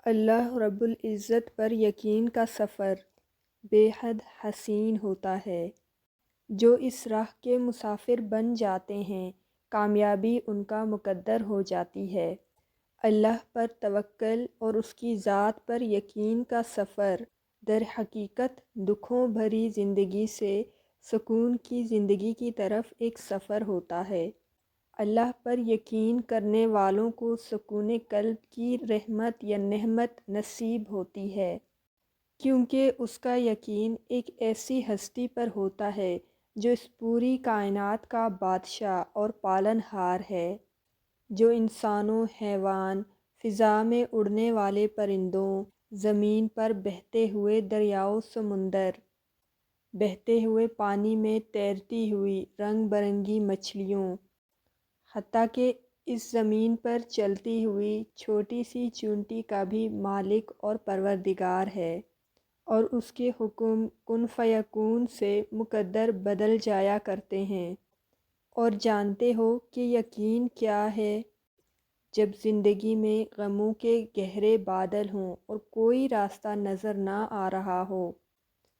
اللہ رب العزت پر یقین کا سفر بے حد حسین ہوتا ہے۔ جو اس راہ کے مسافر بن جاتے ہیں کامیابی ان کا مقدر ہو جاتی ہے۔ اللہ پر توکل اور اس کی ذات پر یقین کا سفر در حقیقت دکھوں بھری زندگی سے سکون کی زندگی کی طرف ایک سفر ہوتا ہے۔ اللہ پر یقین کرنے والوں کو سکون قلب کی رحمت یا نعمت نصیب ہوتی ہے، کیونکہ اس کا یقین ایک ایسی ہستی پر ہوتا ہے جو اس پوری کائنات کا بادشاہ اور پالن ہار ہے، جو انسانوں، حیوان، فضا میں اڑنے والے پرندوں، زمین پر بہتے ہوئے دریاؤں، سمندر، بہتے ہوئے پانی میں تیرتی ہوئی رنگ برنگی مچھلیوں، حتیٰ کہ اس زمین پر چلتی ہوئی چھوٹی سی چونٹی کا بھی مالک اور پروردگار ہے، اور اس کے حکم کن فیکون سے مقدر بدل جایا کرتے ہیں۔ اور جانتے ہو کہ یقین کیا ہے؟ جب زندگی میں غموں کے گہرے بادل ہوں اور کوئی راستہ نظر نہ آ رہا ہو،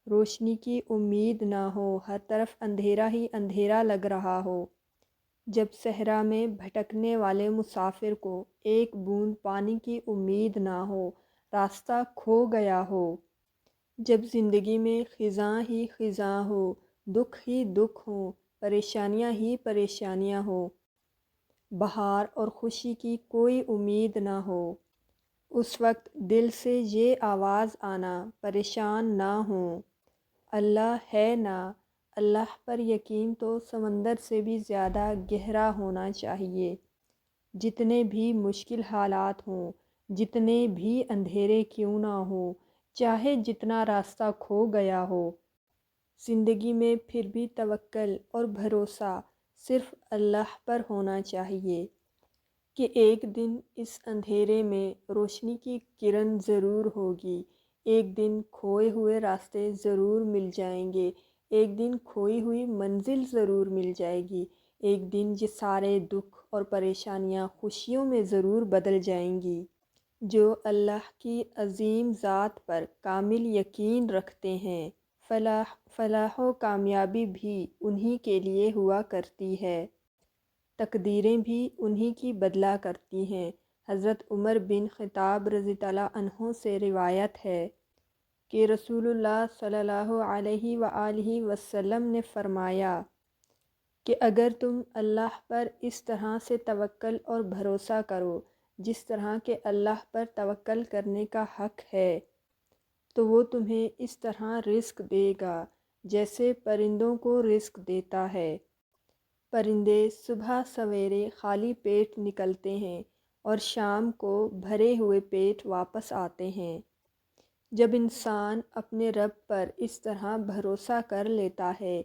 روشنی کی امید نہ ہو، ہر طرف اندھیرا ہی اندھیرا لگ رہا ہو، جب صحرا میں بھٹکنے والے مسافر کو ایک بوند پانی کی امید نہ ہو، راستہ کھو گیا ہو، جب زندگی میں خزاں ہی خزاں ہو، دکھ ہی دکھ ہوں، پریشانیاں ہی پریشانیاں ہوں، بہار اور خوشی کی کوئی امید نہ ہو، اس وقت دل سے یہ آواز آنا، پریشان نہ ہوں، اللہ ہے نا۔ اللہ پر یقین تو سمندر سے بھی زیادہ گہرا ہونا چاہیے۔ جتنے بھی مشکل حالات ہوں، جتنے بھی اندھیرے کیوں نہ ہوں، چاہے جتنا راستہ کھو گیا ہو، زندگی میں پھر بھی توکل اور بھروسہ صرف اللہ پر ہونا چاہیے کہ ایک دن اس اندھیرے میں روشنی کی کرن ضرور ہوگی، ایک دن کھوئے ہوئے راستے ضرور مل جائیں گے، ایک دن کھوئی ہوئی منزل ضرور مل جائے گی، ایک دن یہ سارے دکھ اور پریشانیاں خوشیوں میں ضرور بدل جائیں گی۔ جو اللہ کی عظیم ذات پر کامل یقین رکھتے ہیں، فلاح و کامیابی بھی انہی کے لیے ہوا کرتی ہے، تقدیریں بھی انہی کی بدلا کرتی ہیں۔ حضرت عمر بن خطاب رضی اللہ عنہ سے روایت ہے کہ رسول اللہ صلی اللہ علیہ وآلہ وسلم نے فرمایا کہ اگر تم اللہ پر اس طرح سے توکل اور بھروسہ کرو جس طرح کہ اللہ پر توکل کرنے کا حق ہے، تو وہ تمہیں اس طرح رزق دے گا جیسے پرندوں کو رزق دیتا ہے۔ پرندے صبح سویرے خالی پیٹ نکلتے ہیں اور شام کو بھرے ہوئے پیٹ واپس آتے ہیں۔ جب انسان اپنے رب پر اس طرح بھروسہ کر لیتا ہے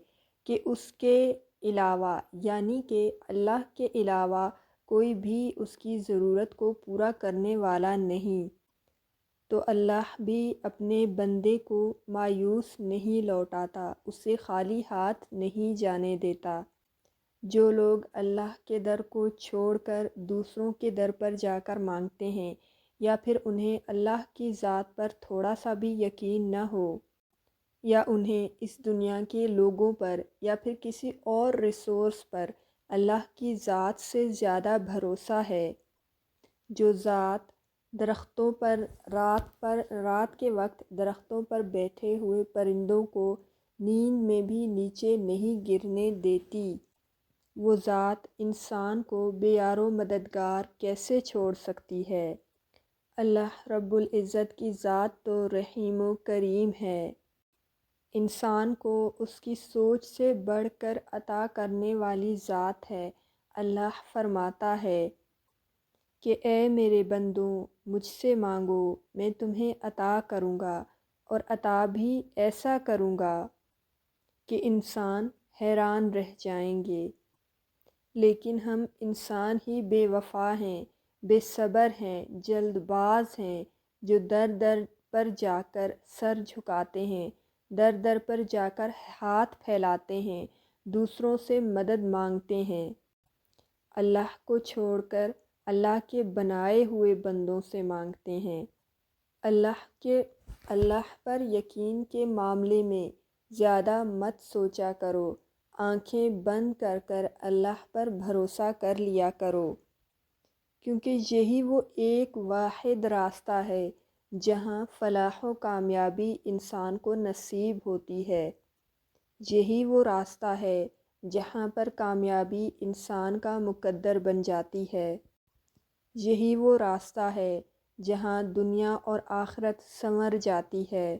کہ اس کے علاوہ یعنی کہ اللہ کے علاوہ کوئی بھی اس کی ضرورت کو پورا کرنے والا نہیں، تو اللہ بھی اپنے بندے کو مایوس نہیں لوٹاتا، اسے خالی ہاتھ نہیں جانے دیتا۔ جو لوگ اللہ کے در کو چھوڑ کر دوسروں کے در پر جا کر مانگتے ہیں، یا پھر انہیں اللہ کی ذات پر تھوڑا سا بھی یقین نہ ہو، یا انہیں اس دنیا کے لوگوں پر یا پھر کسی اور ریسورس پر اللہ کی ذات سے زیادہ بھروسہ ہے، جو ذات درختوں پر رات کے وقت درختوں پر بیٹھے ہوئے پرندوں کو نیند میں بھی نیچے نہیں گرنے دیتی، وہ ذات انسان کو بے یار و مددگار کیسے چھوڑ سکتی ہے؟ اللہ رب العزت کی ذات تو رحیم و کریم ہے، انسان کو اس کی سوچ سے بڑھ کر عطا کرنے والی ذات ہے۔ اللہ فرماتا ہے کہ اے میرے بندوں، مجھ سے مانگو، میں تمہیں عطا کروں گا، اور عطا بھی ایسا کروں گا کہ انسان حیران رہ جائیں گے۔ لیکن ہم انسان ہی بے وفا ہیں، بے صبر ہیں، جلد باز ہیں، جو در در پر جا کر سر جھکاتے ہیں، در در پر جا کر ہاتھ پھیلاتے ہیں، دوسروں سے مدد مانگتے ہیں، اللہ کو چھوڑ کر اللہ کے بنائے ہوئے بندوں سے مانگتے ہیں۔ اللہ پر یقین کے معاملے میں زیادہ مت سوچا کرو، آنکھیں بند کر کر اللہ پر بھروسہ کر لیا کرو، کیونکہ یہی وہ ایک واحد راستہ ہے جہاں فلاح و کامیابی انسان کو نصیب ہوتی ہے۔ یہی وہ راستہ ہے جہاں پر کامیابی انسان کا مقدر بن جاتی ہے۔ یہی وہ راستہ ہے جہاں دنیا اور آخرت سنور جاتی ہے۔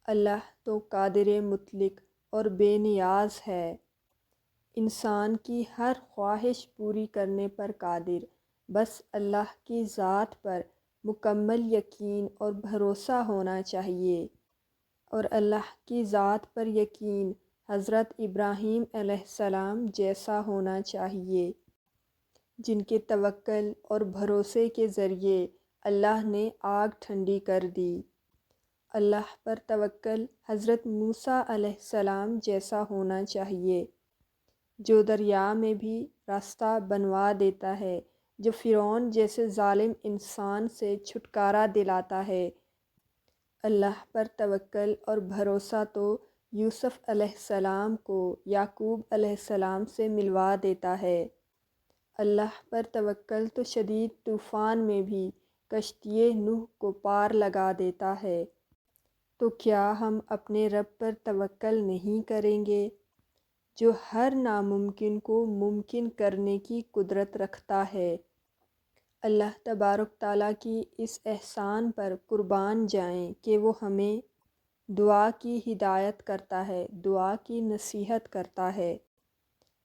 اللہ تو قادر مطلق اور بے نیاز ہے، انسان کی ہر خواہش پوری کرنے پر قادر۔ بس اللہ کی ذات پر مکمل یقین اور بھروسہ ہونا چاہیے، اور اللہ کی ذات پر یقین حضرت ابراہیم علیہ السلام جیسا ہونا چاہیے، جن کے توکل اور بھروسے کے ذریعے اللہ نے آگ ٹھنڈی کر دی۔ اللہ پر توکل حضرت موسیٰ علیہ السلام جیسا ہونا چاہیے، جو دریا میں بھی راستہ بنوا دیتا ہے، جو فرعون جیسے ظالم انسان سے چھٹکارا دلاتا ہے۔ اللہ پر توکل اور بھروسہ تو یوسف علیہ السلام کو یعقوب علیہ السلام سے ملوا دیتا ہے۔ اللہ پر توکل تو شدید طوفان میں بھی کشتی نوح کو پار لگا دیتا ہے۔ تو کیا ہم اپنے رب پر توکل نہیں کریں گے، جو ہر ناممکن کو ممکن کرنے کی قدرت رکھتا ہے؟ اللہ تبارک تعالیٰ کی اس احسان پر قربان جائیں کہ وہ ہمیں دعا کی ہدایت کرتا ہے، دعا کی نصیحت کرتا ہے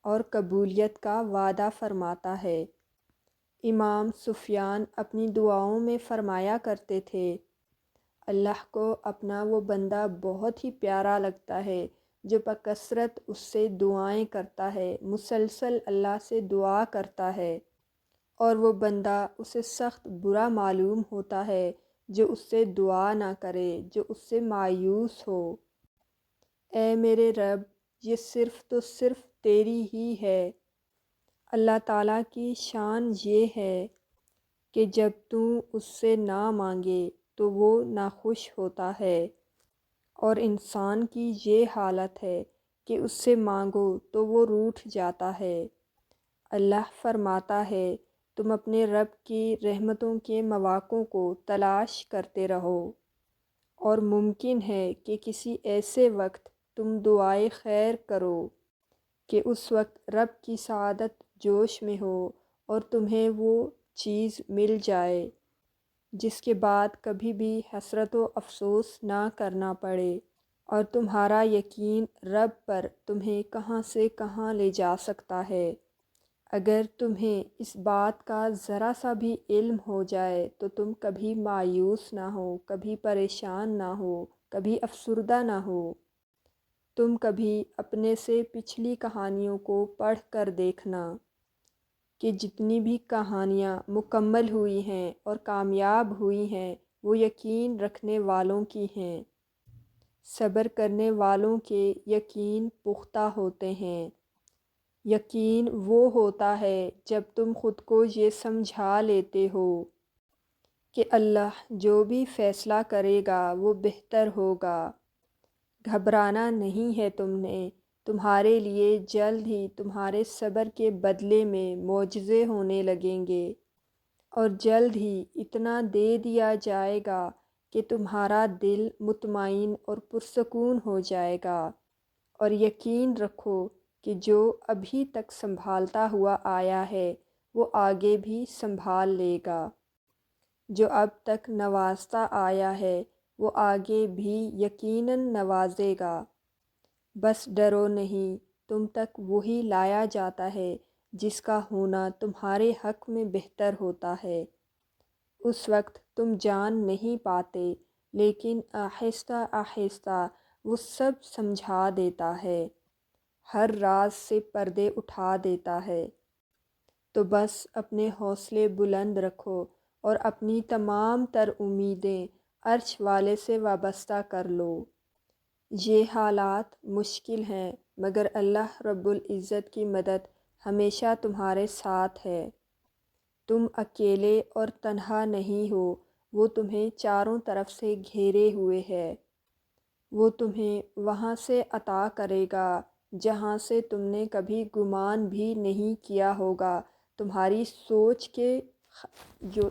اور قبولیت کا وعدہ فرماتا ہے۔ امام سفیان اپنی دعاؤں میں فرمایا کرتے تھے، اللہ کو اپنا وہ بندہ بہت ہی پیارا لگتا ہے جو بکثرت اس سے دعائیں کرتا ہے، مسلسل اللہ سے دعا کرتا ہے، اور وہ بندہ اسے سخت برا معلوم ہوتا ہے جو اس سے دعا نہ کرے، جو اس سے مایوس ہو۔ اے میرے رب، یہ صرف تو صرف تیری ہی ہے۔ اللہ تعالیٰ کی شان یہ ہے کہ جب تو اس سے نہ مانگے تو وہ ناخوش ہوتا ہے، اور انسان کی یہ حالت ہے کہ اس سے مانگو تو وہ روٹھ جاتا ہے۔ اللہ فرماتا ہے، تم اپنے رب کی رحمتوں کے مواقع کو تلاش کرتے رہو، اور ممکن ہے کہ کسی ایسے وقت تم دعائے خیر کرو کہ اس وقت رب کی سعادت جوش میں ہو اور تمہیں وہ چیز مل جائے جس کے بعد کبھی بھی حسرت و افسوس نہ کرنا پڑے، اور تمہارا یقین رب پر تمہیں کہاں سے کہاں لے جا سکتا ہے۔ اگر تمہیں اس بات کا ذرا سا بھی علم ہو جائے تو تم کبھی مایوس نہ ہو، کبھی پریشان نہ ہو، کبھی افسردہ نہ ہو۔ تم کبھی اپنے سے پچھلی کہانیوں کو پڑھ کر دیکھنا کہ جتنی بھی کہانیاں مکمل ہوئی ہیں اور کامیاب ہوئی ہیں وہ یقین رکھنے والوں کی ہیں۔ صبر کرنے والوں کے یقین پختہ ہوتے ہیں۔ یقین وہ ہوتا ہے جب تم خود کو یہ سمجھا لیتے ہو کہ اللہ جو بھی فیصلہ کرے گا وہ بہتر ہوگا۔ گھبرانا نہیں ہے تم نے، تمہارے لیے جلد ہی تمہارے صبر کے بدلے میں معجزے ہونے لگیں گے، اور جلد ہی اتنا دے دیا جائے گا کہ تمہارا دل مطمئن اور پرسکون ہو جائے گا۔ اور یقین رکھو کہ جو ابھی تک سنبھالتا ہوا آیا ہے وہ آگے بھی سنبھال لے گا، جو اب تک نوازتا آیا ہے وہ آگے بھی یقیناً نوازے گا۔ بس ڈرو نہیں، تم تک وہی لایا جاتا ہے جس کا ہونا تمہارے حق میں بہتر ہوتا ہے۔ اس وقت تم جان نہیں پاتے، لیکن آہستہ آہستہ وہ سب سمجھا دیتا ہے، ہر راز سے پردے اٹھا دیتا ہے۔ تو بس اپنے حوصلے بلند رکھو اور اپنی تمام تر امیدیں عرش والے سے وابستہ کر لو۔ یہ حالات مشکل ہیں مگر اللہ رب العزت کی مدد ہمیشہ تمہارے ساتھ ہے۔ تم اکیلے اور تنہا نہیں ہو، وہ تمہیں چاروں طرف سے گھیرے ہوئے ہے۔ وہ تمہیں وہاں سے عطا کرے گا جہاں سے تم نے کبھی گمان بھی نہیں کیا ہوگا۔ تمہاری سوچ کے جو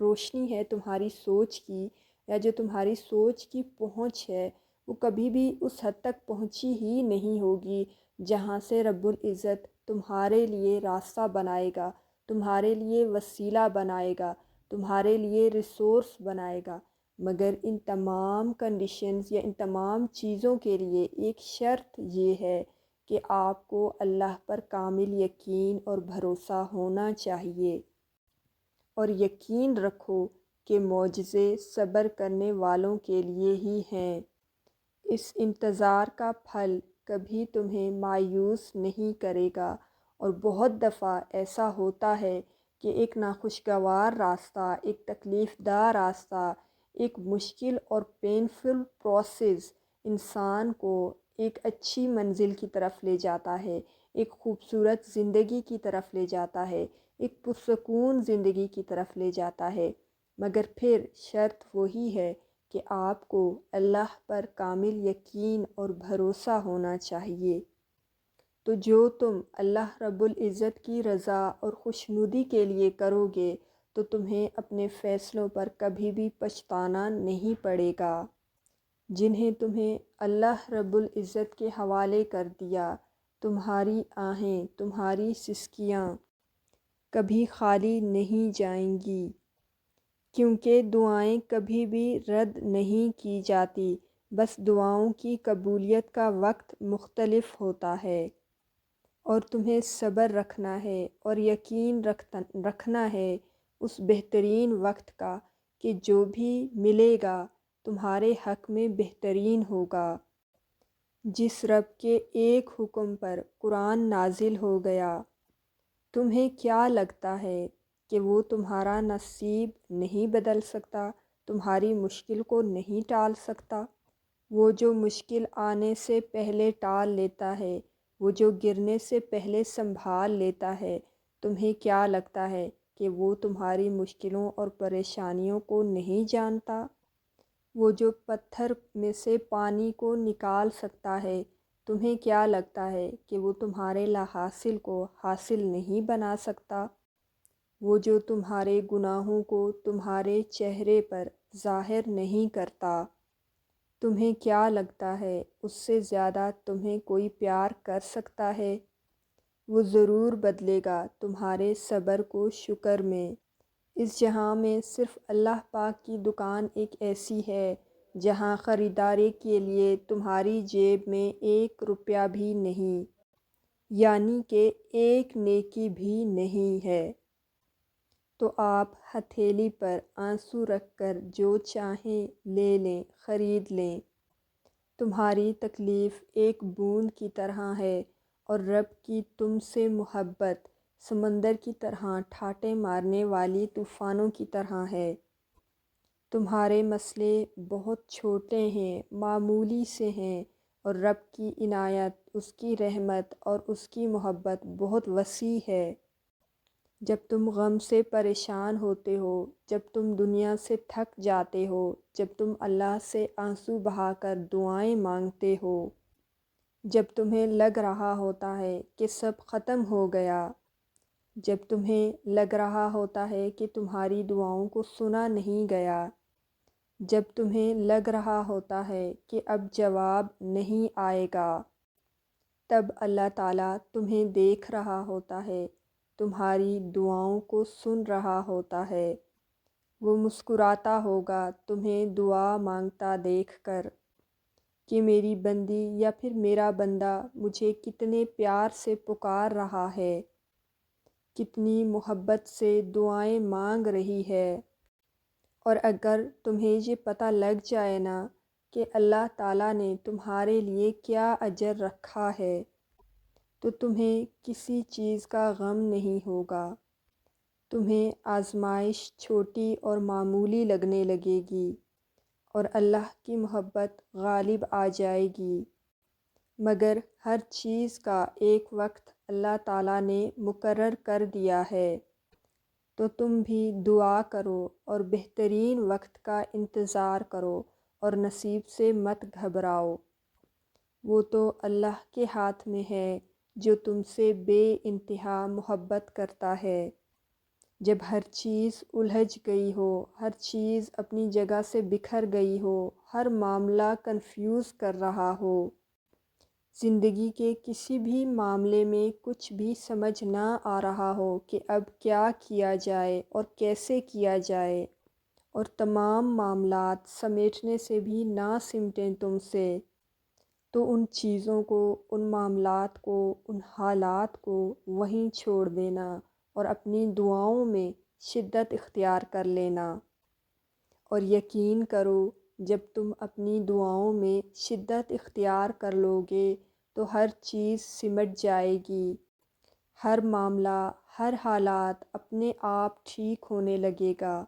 روشنی ہے تمہاری سوچ کی، یا جو تمہاری سوچ کی پہنچ ہے، وہ کبھی بھی اس حد تک پہنچی ہی نہیں ہوگی جہاں سے رب العزت تمہارے لیے راستہ بنائے گا، تمہارے لیے وسیلہ بنائے گا، تمہارے لیے ریسورس بنائے گا۔ مگر ان تمام کنڈیشنز یا ان تمام چیزوں کے لیے ایک شرط یہ ہے کہ آپ کو اللہ پر کامل یقین اور بھروسہ ہونا چاہیے، اور یقین رکھو کہ معجزے صبر کرنے والوں کے لیے ہی ہیں۔ اس انتظار کا پھل کبھی تمہیں مایوس نہیں کرے گا، اور بہت دفعہ ایسا ہوتا ہے کہ ایک ناخوشگوار راستہ، ایک تکلیف دہ راستہ، ایک مشکل اور پینفل پروسیس انسان کو ایک اچھی منزل کی طرف لے جاتا ہے، ایک خوبصورت زندگی کی طرف لے جاتا ہے، ایک پرسکون زندگی کی طرف لے جاتا ہے۔ مگر پھر شرط وہی ہے کہ آپ کو اللہ پر کامل یقین اور بھروسہ ہونا چاہیے۔ تو جو تم اللہ رب العزت کی رضا اور خوشنودی کے لیے کرو گے تو تمہیں اپنے فیصلوں پر کبھی بھی پچھتانا نہیں پڑے گا، جنہیں تمہیں اللہ رب العزت کے حوالے کر دیا۔ تمہاری آہیں، تمہاری سسکیاں کبھی خالی نہیں جائیں گی، کیونکہ دعائیں کبھی بھی رد نہیں کی جاتی، بس دعاؤں کی قبولیت کا وقت مختلف ہوتا ہے، اور تمہیں صبر رکھنا ہے اور یقین رکھنا ہے اس بہترین وقت کا کہ جو بھی ملے گا تمہارے حق میں بہترین ہوگا۔ جس رب کے ایک حکم پر قرآن نازل ہو گیا، تمہیں کیا لگتا ہے کہ وہ تمہارا نصیب نہیں بدل سکتا، تمہاری مشکل کو نہیں ٹال سکتا؟ وہ جو مشکل آنے سے پہلے ٹال لیتا ہے، وہ جو گرنے سے پہلے سنبھال لیتا ہے، تمہیں کیا لگتا ہے کہ وہ تمہاری مشکلوں اور پریشانیوں کو نہیں جانتا؟ وہ جو پتھر میں سے پانی کو نکال سکتا ہے، تمہیں کیا لگتا ہے کہ وہ تمہارے لا حاصل کو حاصل نہیں بنا سکتا؟ وہ جو تمہارے گناہوں کو تمہارے چہرے پر ظاہر نہیں کرتا، تمہیں کیا لگتا ہے اس سے زیادہ تمہیں کوئی پیار کر سکتا ہے؟ وہ ضرور بدلے گا تمہارے صبر کو شکر میں۔ اس جہاں میں صرف اللہ پاک کی دکان ایک ایسی ہے جہاں خریداری کے لیے تمہاری جیب میں 1 روپیہ بھی نہیں، یعنی کہ ایک نیکی بھی نہیں ہے۔ تو آپ ہتھیلی پر آنسو رکھ کر جو چاہیں لے لیں، خرید لیں۔ تمہاری تکلیف ایک بوند کی طرح ہے، اور رب کی تم سے محبت سمندر کی طرح ٹھاٹے مارنے والی طوفانوں کی طرح ہے۔ تمہارے مسئلے بہت چھوٹے ہیں، معمولی سے ہیں، اور رب کی عنایت، اس کی رحمت اور اس کی محبت بہت وسیع ہے۔ جب تم غم سے پریشان ہوتے ہو، جب تم دنیا سے تھک جاتے ہو، جب تم اللہ سے آنسو بہا کر دعائیں مانگتے ہو، جب تمہیں لگ رہا ہوتا ہے کہ سب ختم ہو گیا، جب تمہیں لگ رہا ہوتا ہے کہ تمہاری دعاؤں کو سنا نہیں گیا، جب تمہیں لگ رہا ہوتا ہے کہ اب جواب نہیں آئے گا، تب اللہ تعالیٰ تمہیں دیکھ رہا ہوتا ہے، تمہاری دعاؤں کو سن رہا ہوتا ہے۔ وہ مسکراتا ہوگا تمہیں دعا مانگتا دیکھ کر کہ میری بندی یا پھر میرا بندہ مجھے کتنے پیار سے پکار رہا ہے، کتنی محبت سے دعائیں مانگ رہی ہے۔ اور اگر تمہیں یہ پتہ لگ جائے نا کہ اللہ تعالیٰ نے تمہارے لیے کیا اجر رکھا ہے، تو تمہیں کسی چیز کا غم نہیں ہوگا۔ تمہیں آزمائش چھوٹی اور معمولی لگنے لگے گی، اور اللہ کی محبت غالب آ جائے گی۔ مگر ہر چیز کا ایک وقت اللہ تعالیٰ نے مقرر کر دیا ہے۔ تو تم بھی دعا کرو اور بہترین وقت کا انتظار کرو اور نصیب سے مت گھبراؤ۔ وہ تو اللہ کے ہاتھ میں ہے جو تم سے بے انتہا محبت کرتا ہے۔ جب ہر چیز الجھ گئی ہو، ہر چیز اپنی جگہ سے بکھر گئی ہو، ہر معاملہ کنفیوز کر رہا ہو، زندگی کے کسی بھی معاملے میں کچھ بھی سمجھ نہ آ رہا ہو کہ اب کیا کیا جائے اور کیسے کیا جائے، اور تمام معاملات سمیٹنے سے بھی نہ سمٹیں تم سے، تو ان چیزوں کو، ان معاملات کو، ان حالات کو وہیں چھوڑ دینا اور اپنی دعاؤں میں شدت اختیار کر لینا۔ اور یقین کرو جب تم اپنی دعاؤں میں شدت اختیار کر لو گے تو ہر چیز سمٹ جائے گی، ہر معاملہ، ہر حالات اپنے آپ ٹھیک ہونے لگے گا۔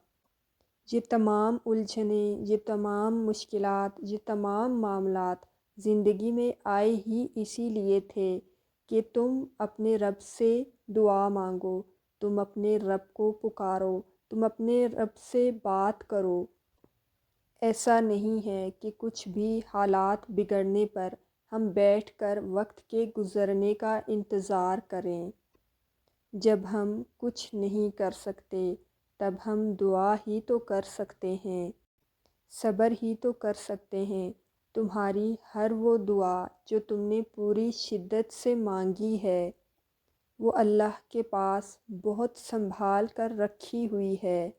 یہ تمام الجھنیں، یہ تمام مشکلات، یہ تمام معاملات زندگی میں آئے ہی اسی لیے تھے کہ تم اپنے رب سے دعا مانگو، تم اپنے رب کو پکارو، تم اپنے رب سے بات کرو۔ ایسا نہیں ہے کہ کچھ بھی حالات بگڑنے پر ہم بیٹھ کر وقت کے گزرنے کا انتظار کریں۔ جب ہم کچھ نہیں کر سکتے تب ہم دعا ہی تو کر سکتے ہیں، صبر ہی تو کر سکتے ہیں۔ تمہاری ہر وہ دعا جو تم نے پوری شدت سے مانگی ہے وہ اللہ کے پاس بہت سنبھال کر رکھی ہوئی ہے۔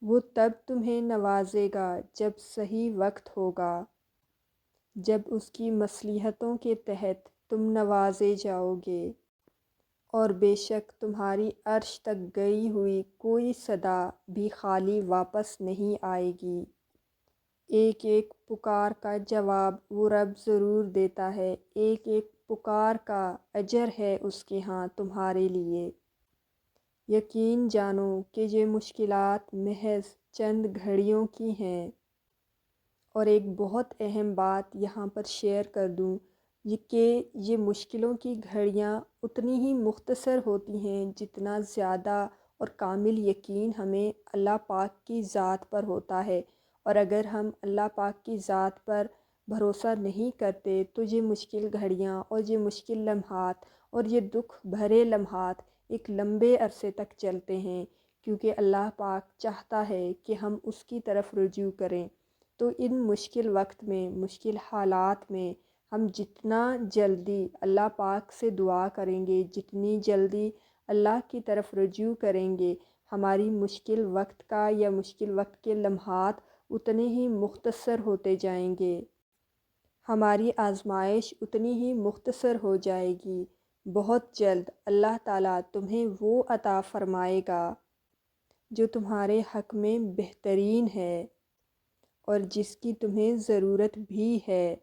وہ تب تمہیں نوازے گا جب صحیح وقت ہوگا، جب اس کی مصلحتوں کے تحت تم نوازے جاؤ گے۔ اور بے شک تمہاری عرش تک گئی ہوئی کوئی صدا بھی خالی واپس نہیں آئے گی۔ ایک ایک پکار کا جواب وہ رب ضرور دیتا ہے، ایک ایک پکار کا اجر ہے اس کے ہاں تمہارے لیے۔ یقین جانو کہ یہ مشکلات محض چند گھڑیوں کی ہیں۔ اور ایک بہت اہم بات یہاں پر شیئر کر دوں، یہ کہ یہ مشکلوں کی گھڑیاں اتنی ہی مختصر ہوتی ہیں جتنا زیادہ اور کامل یقین ہمیں اللہ پاک کی ذات پر ہوتا ہے۔ اور اگر ہم اللہ پاک کی ذات پر بھروسہ نہیں کرتے تو یہ مشکل گھڑیاں اور یہ مشکل لمحات اور یہ دکھ بھرے لمحات ایک لمبے عرصے تک چلتے ہیں، کیونکہ اللہ پاک چاہتا ہے کہ ہم اس کی طرف رجوع کریں۔ تو ان مشکل وقت میں، مشکل حالات میں ہم جتنا جلدی اللہ پاک سے دعا کریں گے، جتنی جلدی اللہ کی طرف رجوع کریں گے، ہماری مشکل وقت کا یا مشکل وقت کے لمحات اتنے ہی مختصر ہوتے جائیں گے، ہماری آزمائش اتنی ہی مختصر ہو جائے گی۔ بہت جلد اللہ تعالیٰ تمہیں وہ عطا فرمائے گا جو تمہارے حق میں بہترین ہے اور جس کی تمہیں ضرورت بھی ہے۔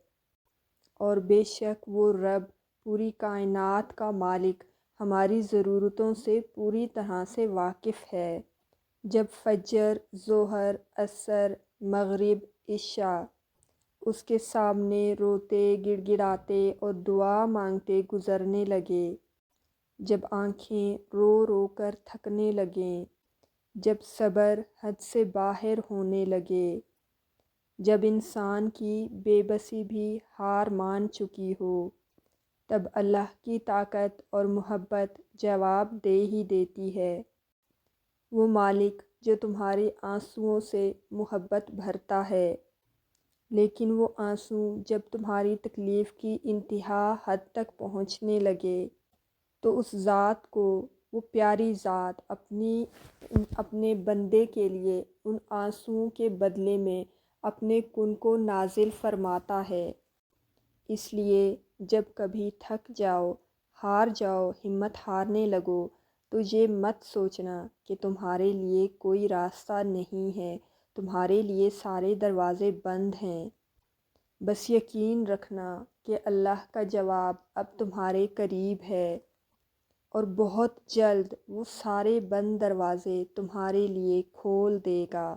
اور بے شک وہ رب پوری کائنات کا مالک ہماری ضرورتوں سے پوری طرح سے واقف ہے۔ جب فجر، ظہر، عصر، مغرب، عشاء اس کے سامنے روتے، گڑ گڑاتے اور دعا مانگتے گزرنے لگے، جب آنکھیں رو رو کر تھکنے لگیں، جب صبر حد سے باہر ہونے لگے، جب انسان کی بے بسی بھی ہار مان چکی ہو، تب اللہ کی طاقت اور محبت جواب دے ہی دیتی ہے۔ وہ مالک جو تمہارے آنسوؤں سے محبت بھرتا ہے، لیکن وہ آنسو جب تمہاری تکلیف کی انتہا حد تک پہنچنے لگے تو اس ذات کو، وہ پیاری ذات اپنے بندے کے لیے ان آنسوؤں کے بدلے میں اپنے کن کو نازل فرماتا ہے۔ اس لیے جب کبھی تھک جاؤ، ہار جاؤ، ہمت ہارنے لگو تو یہ مت سوچنا کہ تمہارے لیے کوئی راستہ نہیں ہے، تمہارے لیے سارے دروازے بند ہیں۔ بس یقین رکھنا کہ اللہ کا جواب اب تمہارے قریب ہے اور بہت جلد وہ سارے بند دروازے تمہارے لیے کھول دے گا۔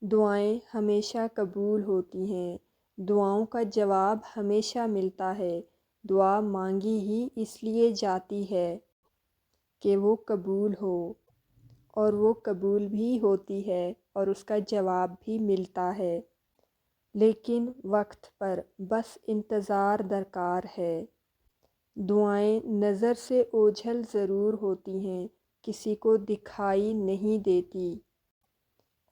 دعائیں ہمیشہ قبول ہوتی ہیں، دعاؤں کا جواب ہمیشہ ملتا ہے۔ دعا مانگی ہی اس لیے جاتی ہے کہ وہ قبول ہو۔ اور وہ قبول بھی ہوتی ہے اور اس کا جواب بھی ملتا ہے، لیکن وقت پر بس انتظار درکار ہے۔ دعائیں نظر سے اوجھل ضرور ہوتی ہیں، کسی کو دکھائی نہیں دیتی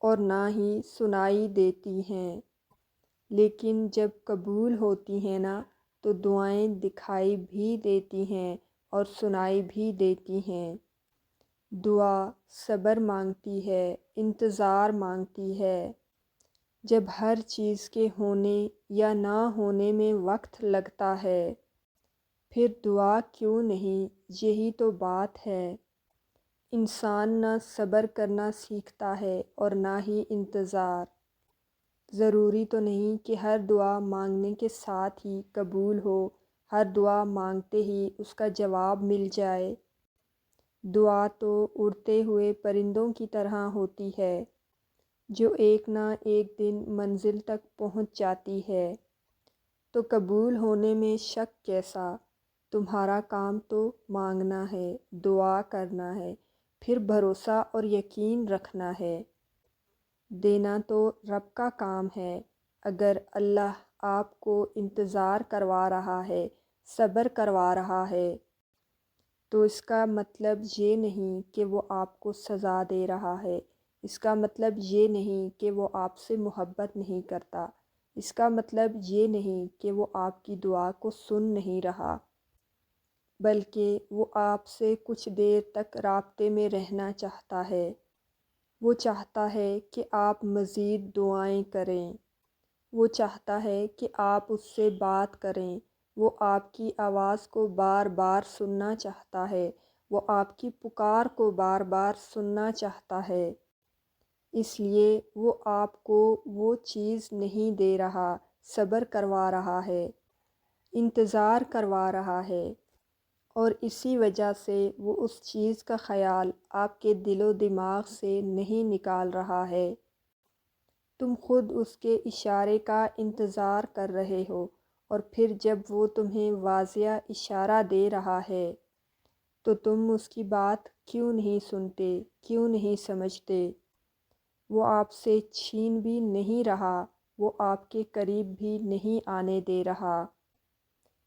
اور نہ ہی سنائی دیتی ہیں، لیکن جب قبول ہوتی ہیں نا تو دعائیں دکھائی بھی دیتی ہیں اور سنائی بھی دیتی ہیں۔ دعا صبر مانگتی ہے، انتظار مانگتی ہے۔ جب ہر چیز کے ہونے یا نہ ہونے میں وقت لگتا ہے، پھر دعا کیوں نہیں؟ یہی تو بات ہے۔ انسان نہ صبر کرنا سیکھتا ہے اور نہ ہی انتظار۔ ضروری تو نہیں کہ ہر دعا مانگنے کے ساتھ ہی قبول ہو، ہر دعا مانگتے ہی اس کا جواب مل جائے۔ دعا تو اڑتے ہوئے پرندوں کی طرح ہوتی ہے جو ایک نہ ایک دن منزل تک پہنچ جاتی ہے۔ تو قبول ہونے میں شک کیسا؟ تمہارا کام تو مانگنا ہے، دعا کرنا ہے، پھر بھروسہ اور یقین رکھنا ہے۔ دینا تو رب کا کام ہے۔ اگر اللہ آپ کو انتظار کروا رہا ہے، صبر کروا رہا ہے، تو اس کا مطلب یہ نہیں کہ وہ آپ کو سزا دے رہا ہے، اس کا مطلب یہ نہیں کہ وہ آپ سے محبت نہیں کرتا، اس کا مطلب یہ نہیں کہ وہ آپ کی دعا کو سن نہیں رہا، بلکہ وہ آپ سے کچھ دیر تک رابطے میں رہنا چاہتا ہے۔ وہ چاہتا ہے کہ آپ مزید دعائیں کریں، وہ چاہتا ہے کہ آپ اس سے بات کریں، وہ آپ کی آواز کو بار بار سننا چاہتا ہے، وہ آپ کی پکار کو بار بار سننا چاہتا ہے۔ اس لیے وہ آپ کو وہ چیز نہیں دے رہا، صبر کروا رہا ہے، انتظار کروا رہا ہے، اور اسی وجہ سے وہ اس چیز کا خیال آپ کے دل و دماغ سے نہیں نکال رہا ہے۔ تم خود اس کے اشارے کا انتظار کر رہے ہو، اور پھر جب وہ تمہیں واضح اشارہ دے رہا ہے تو تم اس کی بات کیوں نہیں سنتے، کیوں نہیں سمجھتے؟ وہ آپ سے چھین بھی نہیں رہا، وہ آپ کے قریب بھی نہیں آنے دے رہا،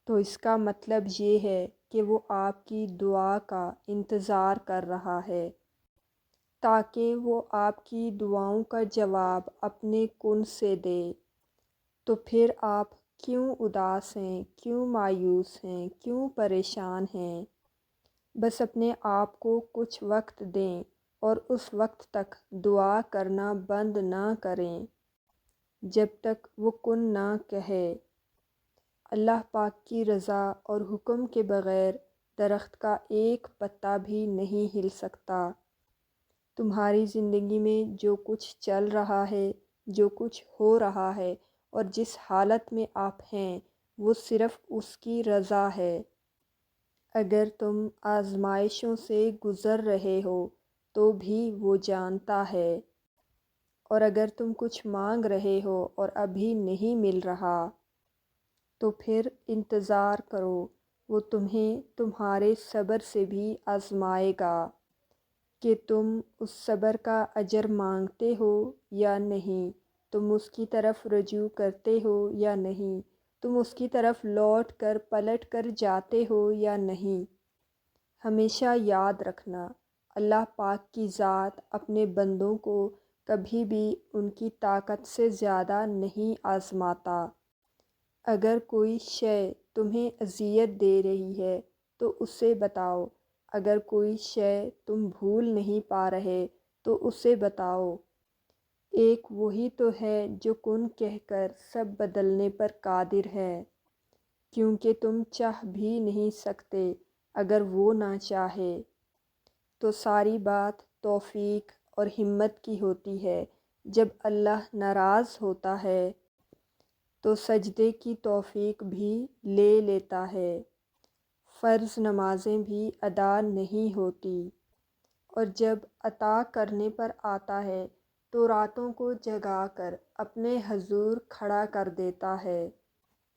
تو اس کا مطلب یہ ہے کہ وہ آپ کی دعا کا انتظار کر رہا ہے تاکہ وہ آپ کی دعاؤں کا جواب اپنے کن سے دے۔ تو پھر آپ کیوں اداس ہیں، کیوں مایوس ہیں، کیوں پریشان ہیں؟ بس اپنے آپ کو کچھ وقت دیں اور اس وقت تک دعا کرنا بند نہ کریں جب تک وہ کن نہ کہے۔ اللہ پاک کی رضا اور حکم کے بغیر درخت کا ایک پتا بھی نہیں ہل سکتا۔ تمہاری زندگی میں جو کچھ چل رہا ہے، جو کچھ ہو رہا ہے اور جس حالت میں آپ ہیں، وہ صرف اس کی رضا ہے۔ اگر تم آزمائشوں سے گزر رہے ہو تو بھی وہ جانتا ہے، اور اگر تم کچھ مانگ رہے ہو اور ابھی نہیں مل رہا تو پھر انتظار کرو، وہ تمہیں تمہارے صبر سے بھی آزمائے گا کہ تم اس صبر کا اجر مانگتے ہو یا نہیں، تم اس کی طرف رجوع کرتے ہو یا نہیں، تم اس کی طرف لوٹ کر پلٹ کر جاتے ہو یا نہیں۔ ہمیشہ یاد رکھنا، اللہ پاک کی ذات اپنے بندوں کو کبھی بھی ان کی طاقت سے زیادہ نہیں آزماتا۔ اگر کوئی شے تمہیں اذیت دے رہی ہے تو اسے بتاؤ، اگر کوئی شے تم بھول نہیں پا رہے تو اسے بتاؤ۔ ایک وہی تو ہے جو کن کہہ کر سب بدلنے پر قادر ہے، کیونکہ تم چاہ بھی نہیں سکتے اگر وہ نہ چاہے۔ تو ساری بات توفیق اور ہمت کی ہوتی ہے۔ جب اللہ ناراض ہوتا ہے تو سجدے کی توفیق بھی لے لیتا ہے، فرض نمازیں بھی ادا نہیں ہوتی، اور جب عطا کرنے پر آتا ہے تو راتوں کو جگا کر اپنے حضور کھڑا کر دیتا ہے،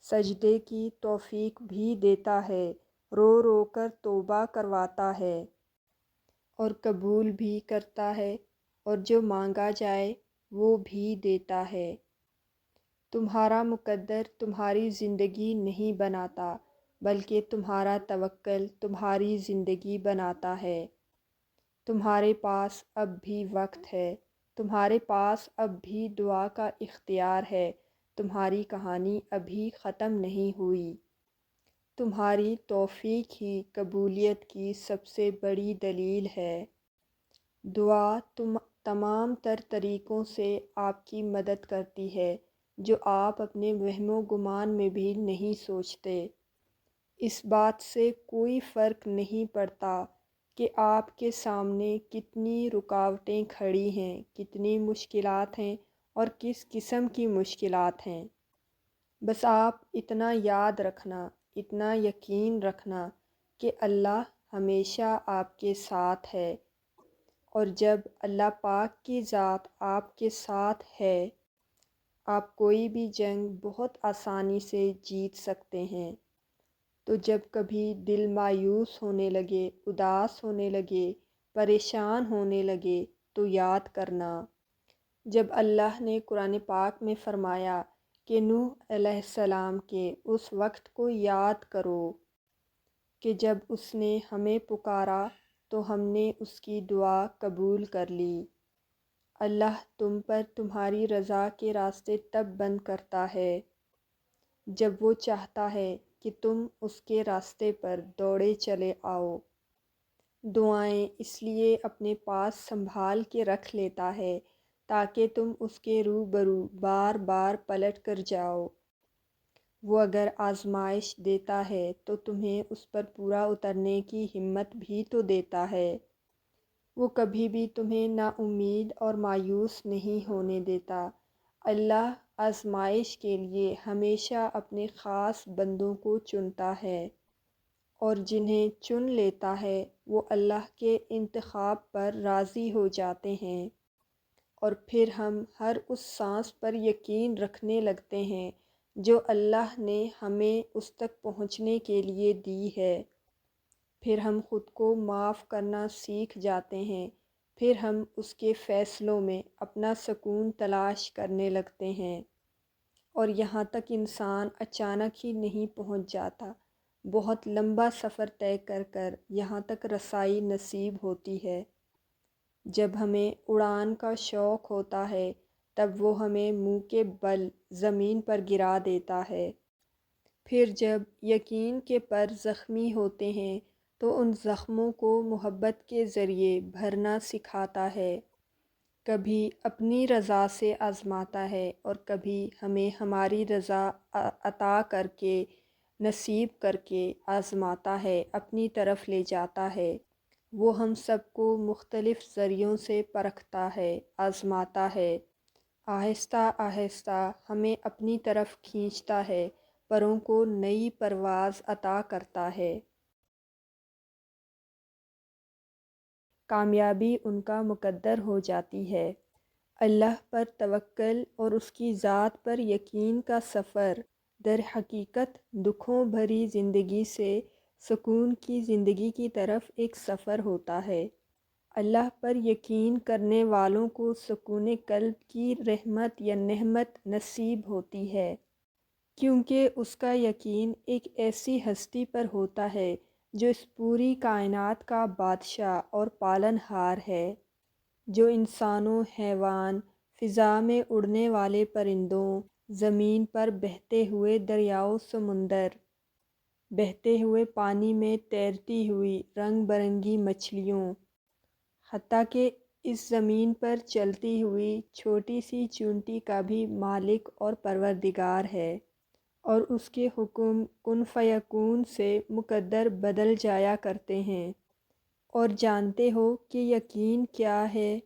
سجدے کی توفیق بھی دیتا ہے، رو رو کر توبہ کرواتا ہے، اور قبول بھی کرتا ہے، اور جو مانگا جائے وہ بھی دیتا ہے۔ تمہارا مقدر تمہاری زندگی نہیں بناتا، بلکہ تمہارا توکل تمہاری زندگی بناتا ہے۔ تمہارے پاس اب بھی وقت ہے، تمہارے پاس اب بھی دعا کا اختیار ہے، تمہاری کہانی ابھی ختم نہیں ہوئی۔ تمہاری توفیق ہی قبولیت کی سب سے بڑی دلیل ہے۔ دعا تمام تر طریقوں سے آپ کی مدد کرتی ہے، جو آپ اپنے وہم و گمان میں بھی نہیں سوچتے۔ اس بات سے کوئی فرق نہیں پڑتا کہ آپ کے سامنے کتنی رکاوٹیں کھڑی ہیں، کتنی مشکلات ہیں اور کس قسم کی مشکلات ہیں۔ بس آپ اتنا یاد رکھنا، اتنا یقین رکھنا کہ اللہ ہمیشہ آپ کے ساتھ ہے، اور جب اللہ پاک کی ذات آپ کے ساتھ ہے، آپ کوئی بھی جنگ بہت آسانی سے جیت سکتے ہیں۔ تو جب کبھی دل مایوس ہونے لگے، اداس ہونے لگے، پریشان ہونے لگے، تو یاد کرنا، جب اللہ نے قرآن پاک میں فرمایا کہ نوح علیہ السلام کے اس وقت کو یاد کرو کہ جب اس نے ہمیں پکارا تو ہم نے اس کی دعا قبول کر لی۔ اللہ تم پر تمہاری رضا کے راستے تب بند کرتا ہے جب وہ چاہتا ہے کہ تم اس کے راستے پر دوڑے چلے آؤ۔ دعائیں اس لیے اپنے پاس سنبھال کے رکھ لیتا ہے تاکہ تم اس کے روبرو بار بار پلٹ کر جاؤ۔ وہ اگر آزمائش دیتا ہے تو تمہیں اس پر پورا اترنے کی ہمت بھی تو دیتا ہے۔ وہ کبھی بھی تمہیں نا امید اور مایوس نہیں ہونے دیتا۔ اللہ آزمائش کے لیے ہمیشہ اپنے خاص بندوں کو چنتا ہے، اور جنہیں چن لیتا ہے وہ اللہ کے انتخاب پر راضی ہو جاتے ہیں، اور پھر ہم ہر اس سانس پر یقین رکھنے لگتے ہیں جو اللہ نے ہمیں اس تک پہنچنے کے لیے دی ہے۔ پھر ہم خود کو معاف کرنا سیکھ جاتے ہیں، پھر ہم اس کے فیصلوں میں اپنا سکون تلاش کرنے لگتے ہیں، اور یہاں تک انسان اچانک ہی نہیں پہنچ جاتا، بہت لمبا سفر طے کر کر یہاں تک رسائی نصیب ہوتی ہے۔ جب ہمیں اڑان کا شوق ہوتا ہے تب وہ ہمیں منہ کے بل زمین پر گرا دیتا ہے۔ پھر جب یقین کے پر زخمی ہوتے ہیں تو ان زخموں کو محبت کے ذریعے بھرنا سکھاتا ہے۔ کبھی اپنی رضا سے آزماتا ہے اور کبھی ہمیں ہماری رضا عطا کر کے، نصیب کر کے آزماتا ہے، اپنی طرف لے جاتا ہے۔ وہ ہم سب کو مختلف ذریعوں سے پرکھتا ہے، آزماتا ہے، آہستہ آہستہ ہمیں اپنی طرف کھینچتا ہے، پروں کو نئی پرواز عطا کرتا ہے۔ کامیابی ان کا مقدر ہو جاتی ہے۔ اللہ پر توکل اور اس کی ذات پر یقین کا سفر در حقیقت دکھوں بھری زندگی سے سکون کی زندگی کی طرف ایک سفر ہوتا ہے۔ اللہ پر یقین کرنے والوں کو سکون قلب کی رحمت یا نعمت نصیب ہوتی ہے، کیونکہ اس کا یقین ایک ایسی ہستی پر ہوتا ہے جو اس پوری کائنات کا بادشاہ اور پالن ہار ہے، جو انسانوں، حیوان، فضا میں اڑنے والے پرندوں، زمین پر بہتے ہوئے دریاؤ سمندر، بہتے ہوئے پانی میں تیرتی ہوئی رنگ برنگی مچھلیوں، حتیٰ کہ اس زمین پر چلتی ہوئی چھوٹی سی چونٹی کا بھی مالک اور پروردگار ہے، اور اس کے حکم کن فیکون سے مقدر بدل جایا کرتے ہیں۔ اور جانتے ہو کہ یقین کیا ہے؟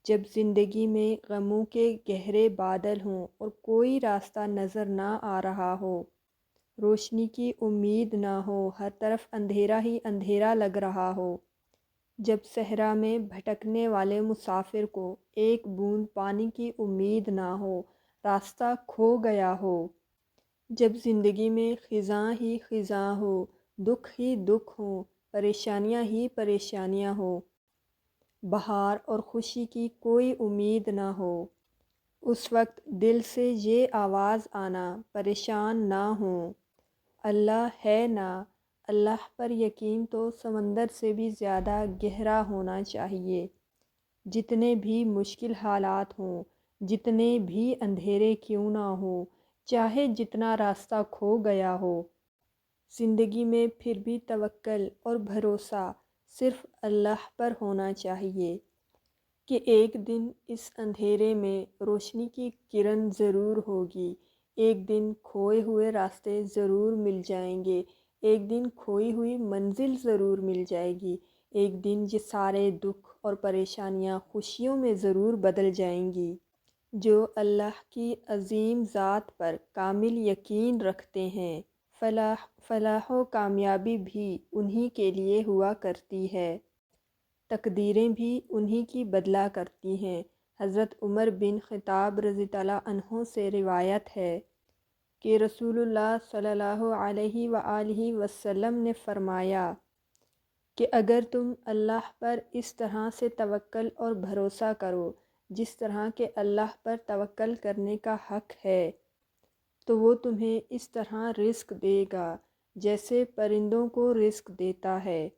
جب زندگی میں غموں کے گہرے بادل ہوں اور کوئی راستہ نظر نہ آ رہا ہو، روشنی کی امید نہ ہو، ہر طرف اندھیرا ہی اندھیرا لگ رہا ہو، جب صحرا میں بھٹکنے والے مسافر کو ایک بوند پانی کی امید نہ ہو، راستہ کھو گیا ہو، جب زندگی میں خزاں ہی خزاں ہو، دکھ ہی دکھ ہوں، پریشانیاں ہی پریشانیاں ہوں، بہار اور خوشی کی کوئی امید نہ ہو، اس وقت دل سے یہ آواز آنا پریشان نہ ہوں، اللہ ہے نا۔ اللہ پر یقین تو سمندر سے بھی زیادہ گہرا ہونا چاہیے۔ جتنے بھی مشکل حالات ہوں، جتنے بھی اندھیرے کیوں نہ ہوں، چاہے جتنا راستہ کھو گیا ہو، زندگی میں پھر بھی توکل اور بھروسہ صرف اللہ پر ہونا چاہیے کہ ایک دن اس اندھیرے میں روشنی کی کرن ضرور ہوگی، ایک دن کھوئے ہوئے راستے ضرور مل جائیں گے، ایک دن کھوئی ہوئی منزل ضرور مل جائے گی، ایک دن یہ سارے دکھ اور پریشانیاں خوشیوں میں ضرور بدل جائیں گی۔ جو اللہ کی عظیم ذات پر کامل یقین رکھتے ہیں، فلاح و کامیابی بھی انہی کے لیے ہوا کرتی ہے، تقدیریں بھی انہی کی بدلا کرتی ہیں۔ حضرت عمر بن خطاب رضی اللہ عنہ سے روایت ہے کہ رسول اللہ صلی اللہ علیہ وآلہ وسلم نے فرمایا کہ اگر تم اللہ پر اس طرح سے توکل اور بھروسہ کرو جس طرح کہ اللہ پر توکل کرنے کا حق ہے، تو وہ تمہیں اس طرح رزق دے گا جیسے پرندوں کو رزق دیتا ہے۔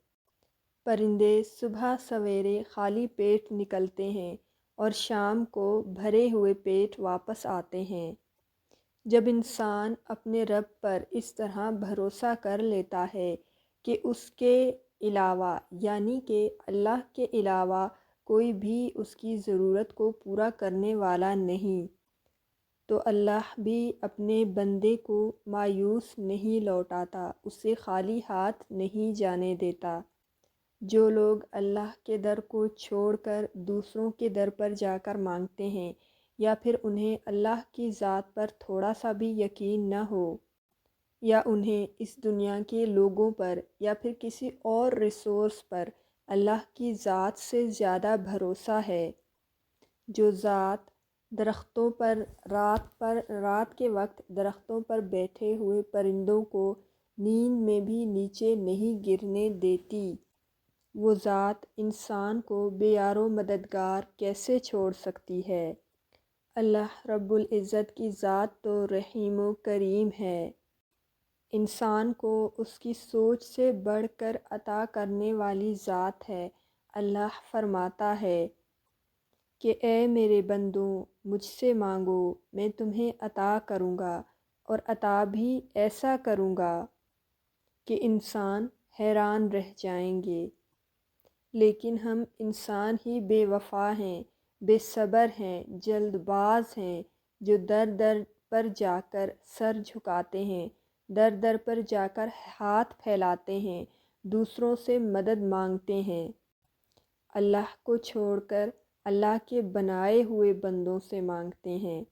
پرندے صبح سویرے خالی پیٹ نکلتے ہیں اور شام کو بھرے ہوئے پیٹ واپس آتے ہیں۔ جب انسان اپنے رب پر اس طرح بھروسہ کر لیتا ہے کہ اس کے علاوہ یعنی کہ اللہ کے علاوہ کوئی بھی اس کی ضرورت کو پورا کرنے والا نہیں، تو اللہ بھی اپنے بندے کو مایوس نہیں لوٹاتا، اسے خالی ہاتھ نہیں جانے دیتا۔ جو لوگ اللہ کے در کو چھوڑ کر دوسروں کے در پر جا کر مانگتے ہیں، یا پھر انہیں اللہ کی ذات پر تھوڑا سا بھی یقین نہ ہو، یا انہیں اس دنیا کے لوگوں پر یا پھر کسی اور ریسورس پر اللہ کی ذات سے زیادہ بھروسہ ہے، جو ذات درختوں پر رات کے وقت درختوں پر بیٹھے ہوئے پرندوں کو نیند میں بھی نیچے نہیں گرنے دیتی، وہ ذات انسان کو بے یار و مددگار کیسے چھوڑ سکتی ہے؟ اللہ رب العزت کی ذات تو رحیم و کریم ہے، انسان کو اس کی سوچ سے بڑھ کر عطا کرنے والی ذات ہے۔ اللہ فرماتا ہے کہ اے میرے بندوں، مجھ سے مانگو، میں تمہیں عطا کروں گا، اور عطا بھی ایسا کروں گا کہ انسان حیران رہ جائیں گے۔ لیکن ہم انسان ہی بے وفا ہیں، بے صبر ہیں، جلد باز ہیں، جو در در پر جا کر سر جھکاتے ہیں، در در پر جا کر ہاتھ پھیلاتے ہیں، دوسروں سے مدد مانگتے ہیں، اللہ کو چھوڑ کر اللہ کے بنائے ہوئے بندوں سے مانگتے ہیں۔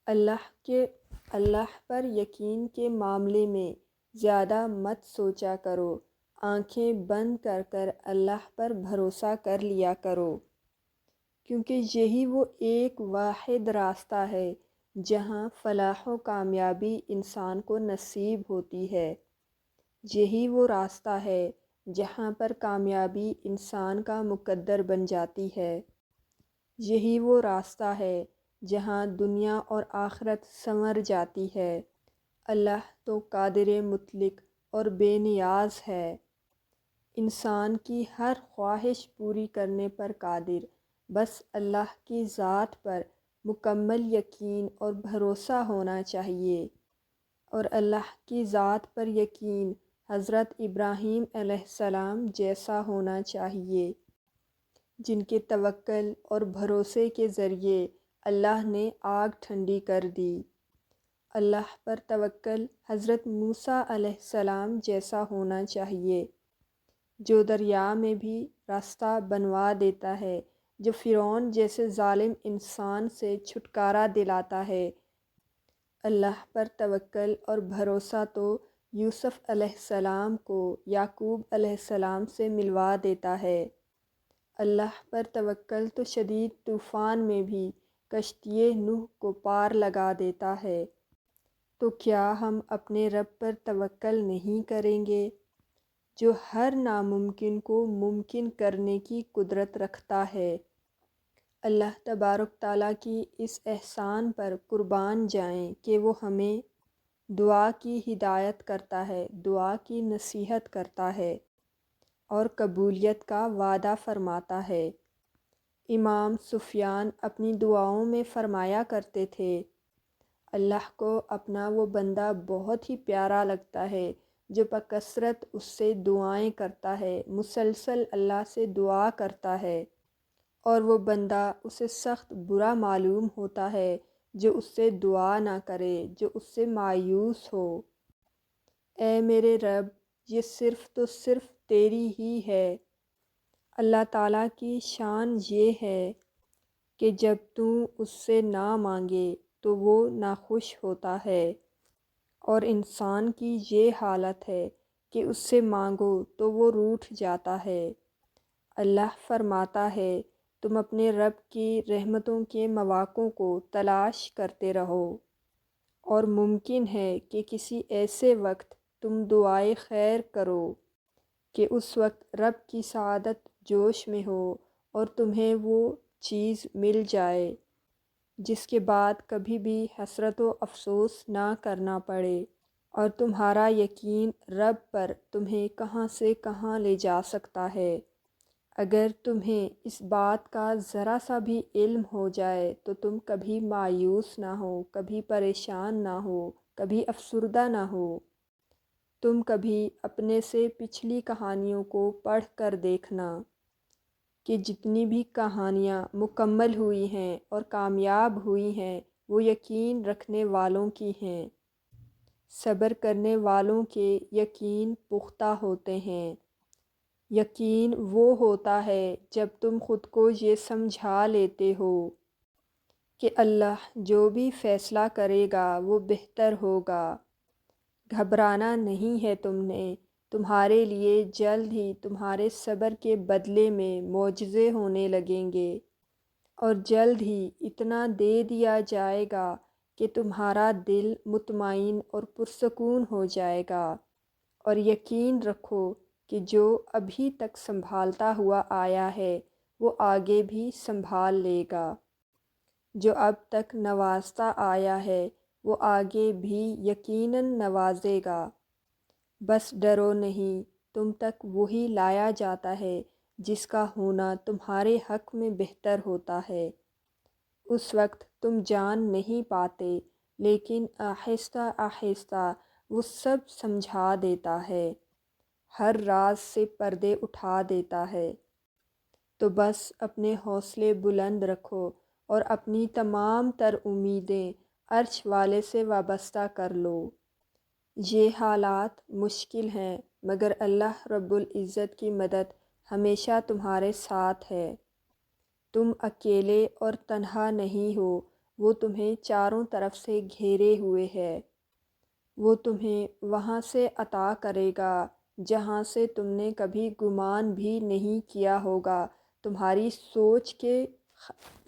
اللہ پر یقین کے معاملے میں زیادہ مت سوچا کرو، آنکھیں بند کر کر اللہ پر بھروسہ کر لیا کرو، کیونکہ یہی وہ ایک واحد راستہ ہے جہاں فلاح و کامیابی انسان کو نصیب ہوتی ہے، یہی وہ راستہ ہے جہاں پر کامیابی انسان کا مقدر بن جاتی ہے، یہی وہ راستہ ہے جہاں دنیا اور آخرت سنور جاتی ہے۔ اللہ تو قادر مطلق اور بے نیاز ہے، انسان کی ہر خواہش پوری کرنے پر قادر، بس اللہ کی ذات پر مکمل یقین اور بھروسہ ہونا چاہیے۔ اور اللہ کی ذات پر یقین حضرت ابراہیم علیہ السلام جیسا ہونا چاہیے، جن کے توکل اور بھروسے کے ذریعے اللہ نے آگ ٹھنڈی کر دی۔ اللہ پر توکل حضرت موسیٰ علیہ السلام جیسا ہونا چاہیے، جو دریا میں بھی راستہ بنوا دیتا ہے، جو فرعون جیسے ظالم انسان سے چھٹکارا دلاتا ہے۔ اللہ پر توکل اور بھروسہ تو یوسف علیہ السلام کو یعقوب علیہ السلام سے ملوا دیتا ہے۔ اللہ پر توکل تو شدید طوفان میں بھی کشتی نوح کو پار لگا دیتا ہے، تو کیا ہم اپنے رب پر توکل نہیں کریں گے؟ جو ہر ناممکن کو ممکن کرنے کی قدرت رکھتا ہے۔ اللہ تبارک تعالیٰ کی اس احسان پر قربان جائیں کہ وہ ہمیں دعا کی ہدایت کرتا ہے، دعا کی نصیحت کرتا ہے اور قبولیت کا وعدہ فرماتا ہے۔ امام سفیان اپنی دعاؤں میں فرمایا کرتے تھے، اللہ کو اپنا وہ بندہ بہت ہی پیارا لگتا ہے جو بکثرت اس سے دعائیں کرتا ہے، مسلسل اللہ سے دعا کرتا ہے، اور وہ بندہ اسے سخت برا معلوم ہوتا ہے جو اس سے دعا نہ کرے، جو اس سے مایوس ہو۔ اے میرے رب، یہ صرف تو صرف تیری ہی ہے۔ اللہ تعالیٰ کی شان یہ ہے کہ جب تو اس سے نہ مانگے تو وہ ناخوش ہوتا ہے، اور انسان کی یہ حالت ہے کہ اس سے مانگو تو وہ روٹھ جاتا ہے۔ اللہ فرماتا ہے، تم اپنے رب کی رحمتوں کے مواقع کو تلاش کرتے رہو، اور ممکن ہے کہ کسی ایسے وقت تم دعائے خیر کرو کہ اس وقت رب کی سعادت جوش میں ہو اور تمہیں وہ چیز مل جائے جس کے بعد کبھی بھی حسرت و افسوس نہ کرنا پڑے، اور تمہارا یقین رب پر تمہیں کہاں سے کہاں لے جا سکتا ہے۔ اگر تمہیں اس بات کا ذرا سا بھی علم ہو جائے تو تم کبھی مایوس نہ ہو، کبھی پریشان نہ ہو، کبھی افسردہ نہ ہو۔ تم کبھی اپنے سے پچھلی کہانیوں کو پڑھ کر دیکھنا کہ جتنی بھی کہانیاں مکمل ہوئی ہیں اور کامیاب ہوئی ہیں وہ یقین رکھنے والوں کی ہیں۔ صبر کرنے والوں کے یقین پختہ ہوتے ہیں۔ یقین وہ ہوتا ہے جب تم خود کو یہ سمجھا لیتے ہو کہ اللہ جو بھی فیصلہ کرے گا وہ بہتر ہوگا۔ گھبرانا نہیں ہے تم نے، تمہارے لیے جلد ہی تمہارے صبر کے بدلے میں معجزے ہونے لگیں گے، اور جلد ہی اتنا دے دیا جائے گا کہ تمہارا دل مطمئن اور پرسکون ہو جائے گا۔ اور یقین رکھو کہ جو ابھی تک سنبھالتا ہوا آیا ہے وہ آگے بھی سنبھال لے گا، جو اب تک نوازتا آیا ہے وہ آگے بھی یقیناً نوازے گا۔ بس ڈرو نہیں، تم تک وہی لایا جاتا ہے جس کا ہونا تمہارے حق میں بہتر ہوتا ہے۔ اس وقت تم جان نہیں پاتے، لیکن آہستہ آہستہ وہ سب سمجھا دیتا ہے، ہر راز سے پردے اٹھا دیتا ہے۔ تو بس اپنے حوصلے بلند رکھو اور اپنی تمام تر امیدیں عرش والے سے وابستہ کر لو۔ یہ حالات مشکل ہیں مگر اللہ رب العزت کی مدد ہمیشہ تمہارے ساتھ ہے۔ تم اکیلے اور تنہا نہیں ہو، وہ تمہیں چاروں طرف سے گھیرے ہوئے ہے۔ وہ تمہیں وہاں سے عطا کرے گا جہاں سے تم نے کبھی گمان بھی نہیں کیا ہوگا۔ تمہاری سوچ کے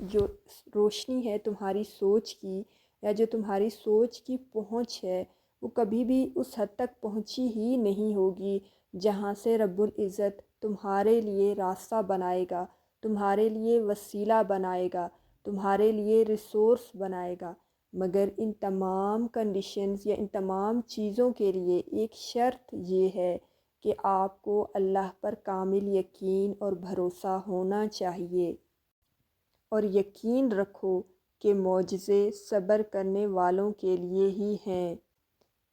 جو روشنی ہے تمہاری سوچ کی، یا جو تمہاری سوچ کی پہنچ ہے، وہ کبھی بھی اس حد تک پہنچی ہی نہیں ہوگی جہاں سے رب العزت تمہارے لیے راستہ بنائے گا، تمہارے لیے وسیلہ بنائے گا، تمہارے لیے ریسورس بنائے گا۔ مگر ان تمام کنڈیشنز یا ان تمام چیزوں کے لیے ایک شرط یہ ہے کہ آپ کو اللہ پر کامل یقین اور بھروسہ ہونا چاہیے، اور یقین رکھو کہ معجزے صبر کرنے والوں کے لیے ہی ہیں۔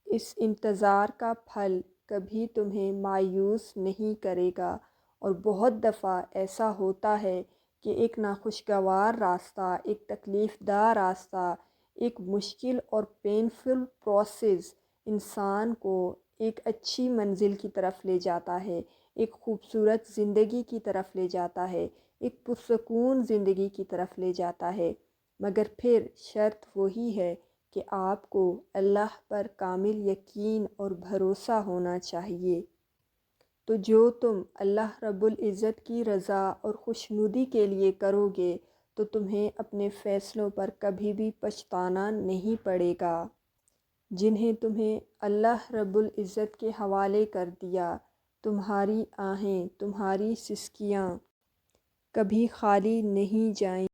اس انتظار کا پھل کبھی تمہیں مایوس نہیں کرے گا، اور بہت دفعہ ایسا ہوتا ہے کہ ایک ناخوشگوار راستہ، ایک تکلیف دہ راستہ، ایک مشکل اور پینفل پروسیس انسان کو ایک اچھی منزل کی طرف لے جاتا ہے، ایک خوبصورت زندگی کی طرف لے جاتا ہے، ایک پرسکون زندگی کی طرف لے جاتا ہے۔ مگر پھر شرط وہی ہے کہ آپ کو اللہ پر کامل یقین اور بھروسہ ہونا چاہیے۔ تو جو تم اللہ رب العزت کی رضا اور خوشنودی کے لیے کرو گے تو تمہیں اپنے فیصلوں پر کبھی بھی پچھتانا نہیں پڑے گا، جنہیں تمہیں اللہ رب العزت کے حوالے کر دیا۔ تمہاری آہیں، تمہاری سسکیاں کبھی خالی نہیں جائیں